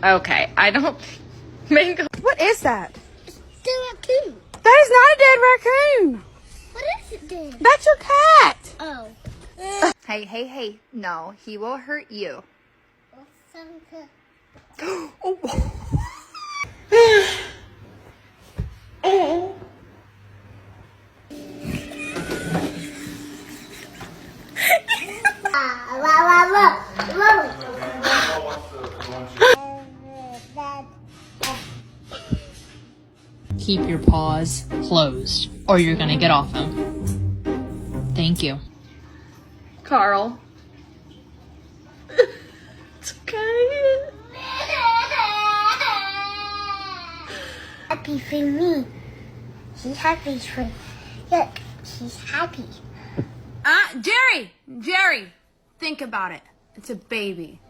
Okay, I don't Mango. What is that? It's the raccoon. That is not a dead raccoon. What is it then? That's your cat. Oh. Hey. No, he will hurt you. Keep your paws closed, or you're gonna get off him. Thank you. Carl. It's okay. Happy for me. He's happy for. Look, he's happy. Jerry, think about it. It's a baby.